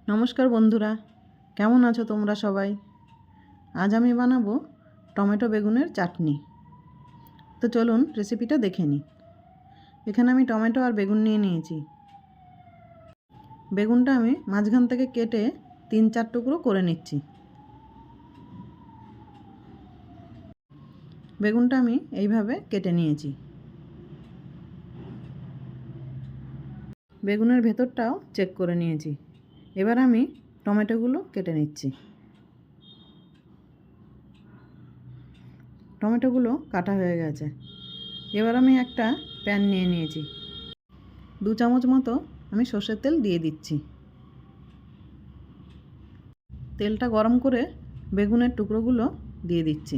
নমস্কার বন্ধুরা, কেমন আছো তোমরা সবাই? আজ আমি বানাবো টমেটো বেগুনের চাটনি। তো চলুন রেসিপিটা দেখে নিই। এখানে আমি টমেটো আর বেগুন নিয়ে নিয়েছি। বেগুনটা আমি মাঝখান থেকে কেটে 3-4 টুকরো করে নিচ্ছি। বেগুনটা আমি এইভাবে কেটে নিয়েছি। বেগুনের ভেতরটাও চেক করে নিয়েছি। এবার আমি টমেটোগুলো কেটে নিচ্ছি। টমেটোগুলো কাটা হয়ে গেছে। এবার আমি একটা প্যান নিয়ে নিয়েছি। 2 চামচ মতো আমি সর্ষের তেল দিয়ে দিচ্ছি। তেলটা গরম করে বেগুনের টুকরোগুলো দিয়ে দিচ্ছি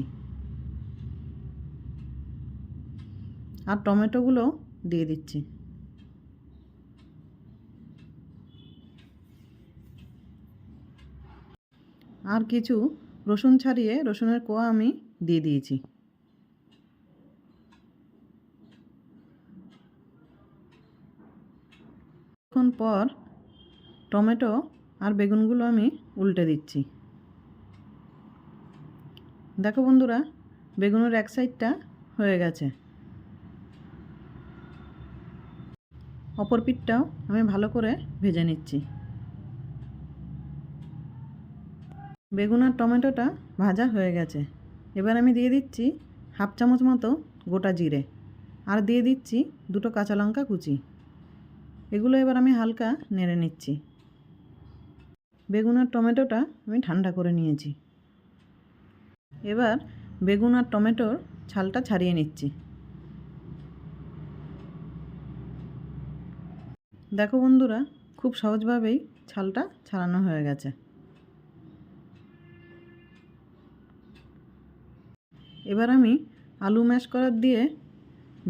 আর টমেটোগুলো দিয়ে দিচ্ছি। আর কিছু রসুন ছাড়িয়ে রসুনের কোয়া আমি দিয়ে দিয়েছি। কিছুক্ষণ পর টমেটো আর বেগুনগুলো আমি উল্টে দিচ্ছি। দেখো বন্ধুরা, বেগুনের এক সাইডটা হয়ে গেছে। অপর পিঠটাও আমি ভালো করে ভেজে নিচ্ছি। বেগুন আর টমেটোটা ভাজা হয়ে গেছে। এবার আমি দিয়ে দিচ্ছি 1/2 চামচ মতো গোটা জিরে আর দিয়ে দিচ্ছি 2টো কাঁচা লঙ্কা কুচি। এগুলো এবার আমি হালকা নেড়ে নিচ্ছি। বেগুন আর টমেটোটা আমি ঠান্ডা করে নিয়েছি। এবার বেগুন আর টমেটোর ছালটা ছাড়িয়ে নিচ্ছি। দেখো বন্ধুরা, খুব সহজভাবেই ছালটা ছাড়ানো হয়ে গেছে। এবার আমি আলু ম্যাশ করার দিয়ে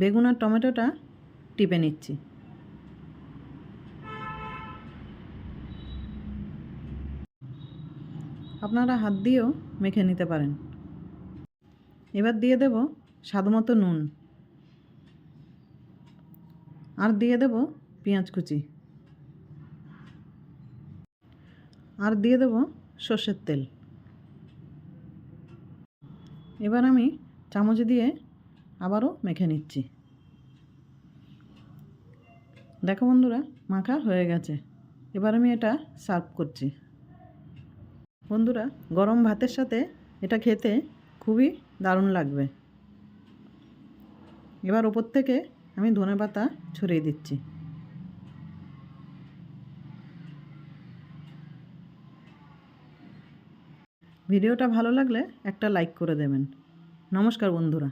বেগুন আর টমেটোটা টিপে নিচ্ছি। আপনারা হাত দিয়েও মেখে নিতে পারেন। এবার দিয়ে দেব স্বাদমতো নুন আর দিয়ে দেব পেঁয়াজ কুচি আর দিয়ে দেব সর্ষের তেল। এবার আমি চামচ দিয়ে আবারও মেখে নিচ্ছি। দেখো বন্ধুরা, মাখা হয়ে গেছে। এবার আমি এটা সার্ভ করছি। বন্ধুরা, গরম ভাতের সাথে এটা খেতে খুবই দারুণ লাগবে। এবার ওপর থেকে আমি ধনেপাতা ছড়িয়ে দিচ্ছি। ভিডিওটা ভালো লাগলে একটা লাইক করে দেবেন। নমস্কার বন্ধুরা।